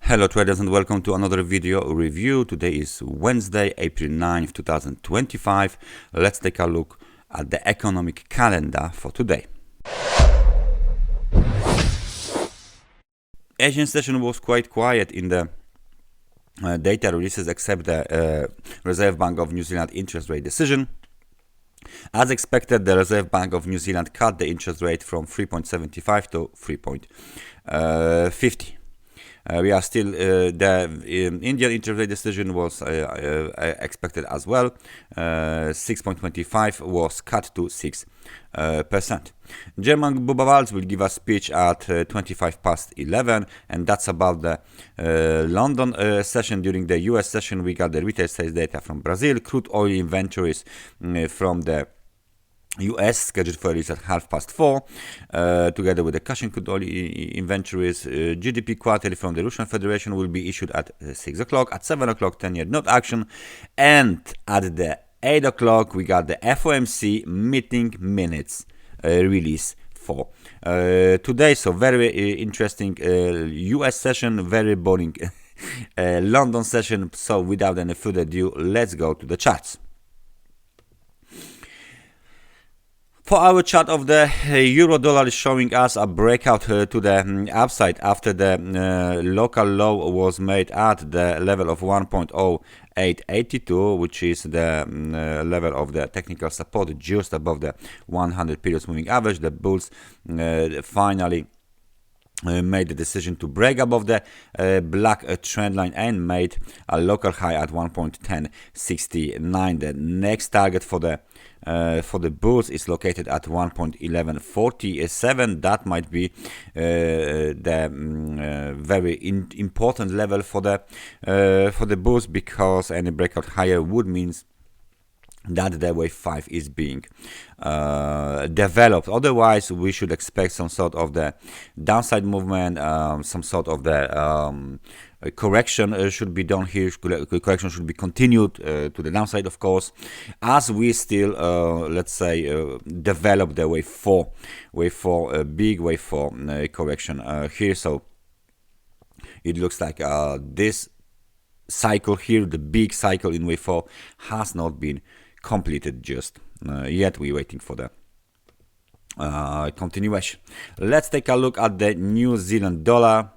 Hello traders and welcome to another video review. Today is Wednesday, April 9th, 2025. Let's take a look at the economic calendar for today. Asian session was quite quiet in the data releases except the Reserve Bank of New Zealand interest rate decision. As expected, the Reserve Bank of New Zealand cut the interest rate from 3.75 to 3.50. We are still, the Indian interest rate decision was expected as well. 6.25 was cut to 6%. German Bubawals will give a speech at 25 past 11, and that's about the London session. During the US session, we got the retail sales data from Brazil, crude oil inventories from the US scheduled for release at 4:30, together with the Cushing crude oil inventories. GDP quarterly from the Russian Federation will be issued at 6 o'clock. At 7 o'clock, 10-year note action. And at the 8 o'clock, we got the FOMC meeting minutes release for today. So very interesting US session, very boring London session. So without any further ado, let's go to the charts. For our chart of the euro dollar is showing us a breakout to the upside after the local low was made at the level of 1.0882, which is the level of the technical support just above the 100 periods moving average. The bulls finally made the decision to break above the black trend line and made a local high at 1.1069. The next target for the bulls is located at 1.1147. That might be the very important level for the bulls, because any breakout higher would means that the wave 5 is being developed. Otherwise, we should expect some sort of the downside movement, some sort of the correction should be done here. Correction should be continued to the downside, of course, as we still, let's say, develop the wave 4, big wave 4 correction here. So it looks like this cycle here, the big cycle in wave 4, has not been completed just yet. We're waiting for the continuation. Let's take a look at the New Zealand dollar.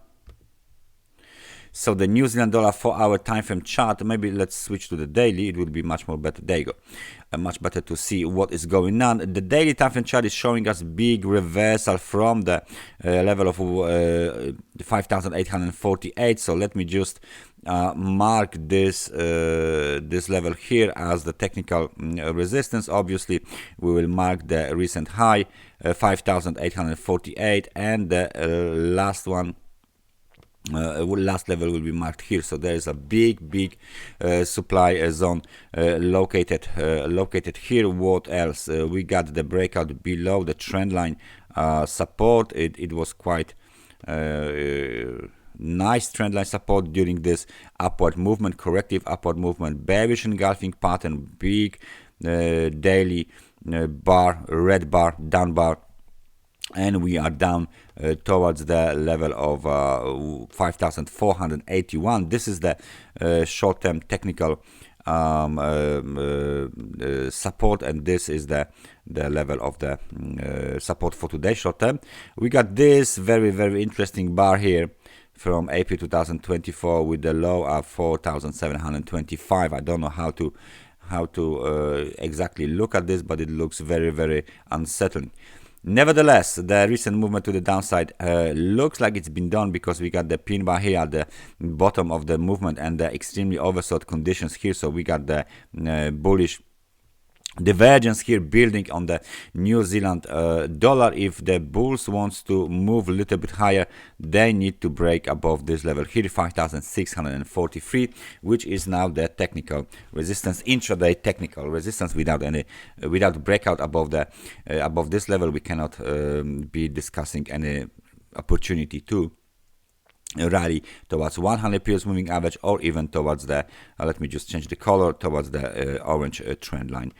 So the New Zealand dollar for our time frame chart, maybe let's switch to the daily. It will be much more better. There you go. Much better to see what is going on. The daily time frame chart is showing us big reversal from the level of 5,848. So let me just mark this this level here as the technical resistance. Obviously, we will mark the recent high 5,848, and the last one. Last level will be marked here. So there is a big supply zone located here. What else? We got the breakout below the trend line support. It was quite nice trend line support during this upward movement, corrective upward movement, bearish engulfing pattern, big daily bar, red bar, down bar. And we are down towards the level of 5,481. This is the short-term technical support, and this is the level of the support for today short-term. We got this very interesting bar here from April 2024 with the low of 4,725. I don't know how to exactly look at this, but it looks very unsettling. Nevertheless, the recent movement to the downside looks like it's been done, because we got the pin bar here at the bottom of the movement and the extremely oversold conditions here. So we got the bullish divergence here building on the New Zealand dollar. If the bulls wants to move a little bit higher, they need to break above this level here, 5,643, which is now the technical resistance, intraday technical resistance. Without breakout above the above this level, we cannot be discussing any opportunity to rally towards 100 periods moving average, or even towards the let me just change the color, towards the orange trend line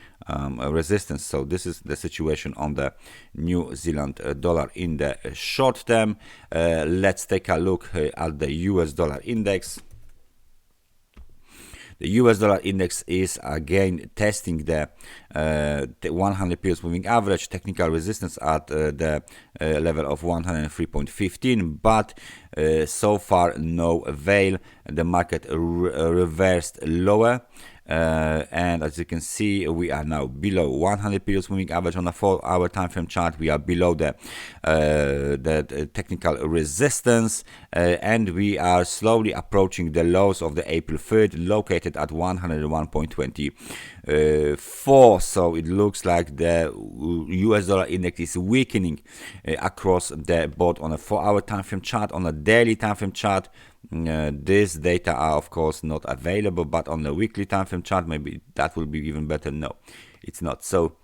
resistance. So this is the situation on the New Zealand dollar in the short term. Let's take a look at the US dollar index. The US dollar index is again testing the 100 periods moving average, technical resistance at the level of 103.15, but so far no avail. The market reversed lower. And as you can see, we are now below 100 periods moving average on a 4-hour time frame chart. We are below the technical resistance, and we are slowly approaching the lows of the April 3rd, located at 101.24. So it looks like the US dollar index is weakening across the board on a 4-hour time frame chart, on a daily time frame chart. These data are of course not available, but on the weekly time frame chart maybe that will be even better. No, it's not. So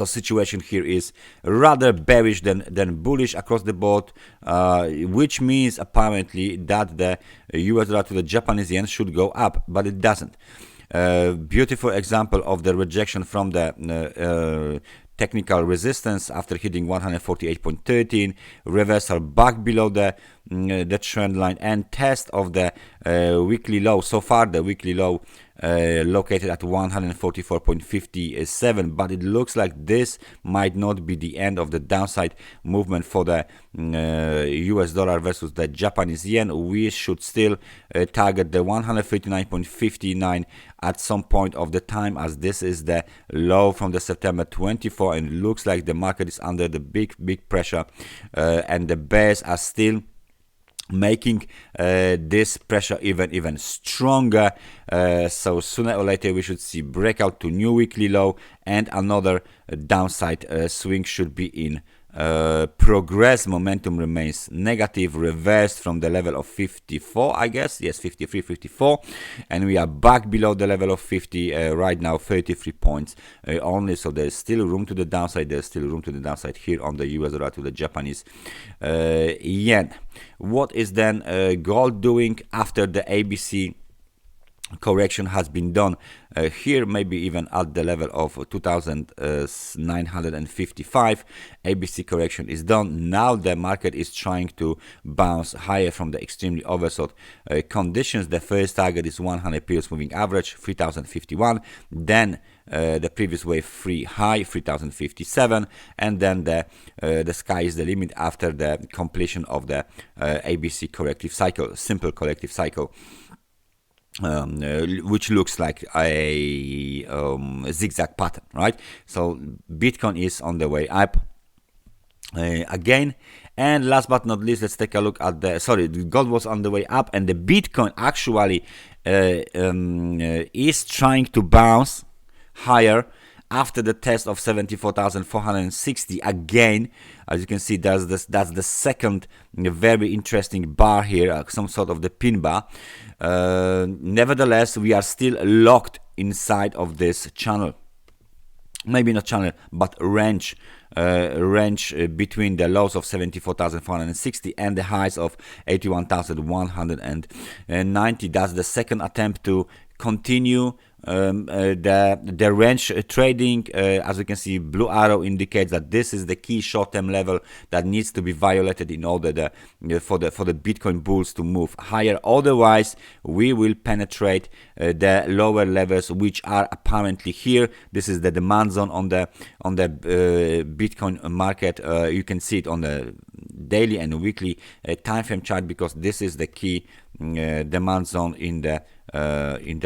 situation here is rather bearish than bullish across the board, which means apparently that the US dollar to the Japanese yen should go up, but it doesn't. Beautiful example of the rejection from the technical resistance after hitting 148.13, reversal back below the trend line, and test of the weekly low. So far the weekly low located at 144.57, but it looks like this might not be the end of the downside movement for the US dollar versus the Japanese yen. We should still target the 139.59 at some point of the time, as this is the low from the September 24, and it looks like the market is under the big pressure, and the bears are still making this pressure even stronger. So sooner or later we should see breakout to new weekly low, and another downside swing should be in progress. Momentum remains negative, reversed from the level of 54, I guess, yes, 53, 54, and we are back below the level of 50 right now, 33 points only. So there's still room to the downside. There's still room to the downside here on the US dollar to the Japanese yen. What is then gold doing after the ABC correction has been done? Here maybe even at the level of 2,955, ABC correction is done. Now the market is trying to bounce higher from the extremely oversold conditions. The first target is 100 periods moving average, 3,051, then the previous wave 3 high, 3,057, and then the sky is the limit after the completion of the ABC corrective cycle, simple corrective cycle, which looks like a zigzag pattern, right? So Bitcoin is on the way up again. And last but not least, let's take a look at the gold was on the way up, and the Bitcoin actually is trying to bounce higher after the test of 74,460 again. As you can see, that's the second very interesting bar here, some sort of the pin bar. Nevertheless, we are still locked inside of this channel, maybe not channel, but range between the lows of 74,460 and the highs of 81,190. That's the second attempt to continue the range trading. As you can see, blue arrow indicates that this is the key short-term level that needs to be violated in order for the Bitcoin bulls to move higher. Otherwise, we will penetrate the lower levels, which are apparently here. This is the demand zone on the Bitcoin market. You can see it on the daily and weekly time frame chart, because this is the key demand zone in the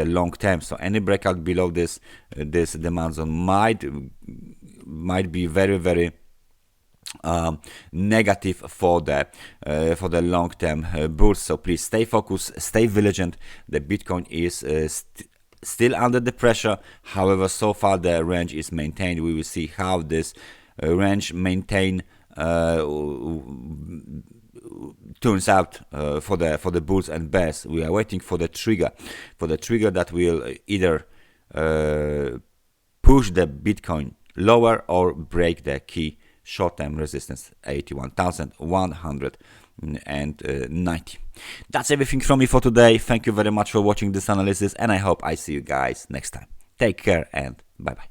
long term. So any breakout below this demand zone might be very negative for the long term bulls. So please stay focused, stay vigilant. The Bitcoin is still under the pressure. However, so far the range is maintained. We will see how this range maintain turns out for the bulls and bears. We are waiting for the trigger that will either push the Bitcoin lower or break the key short-term resistance 81,190. That's everything from me for today. Thank you very much for watching this analysis, and I hope I see you guys next time. Take care and bye bye.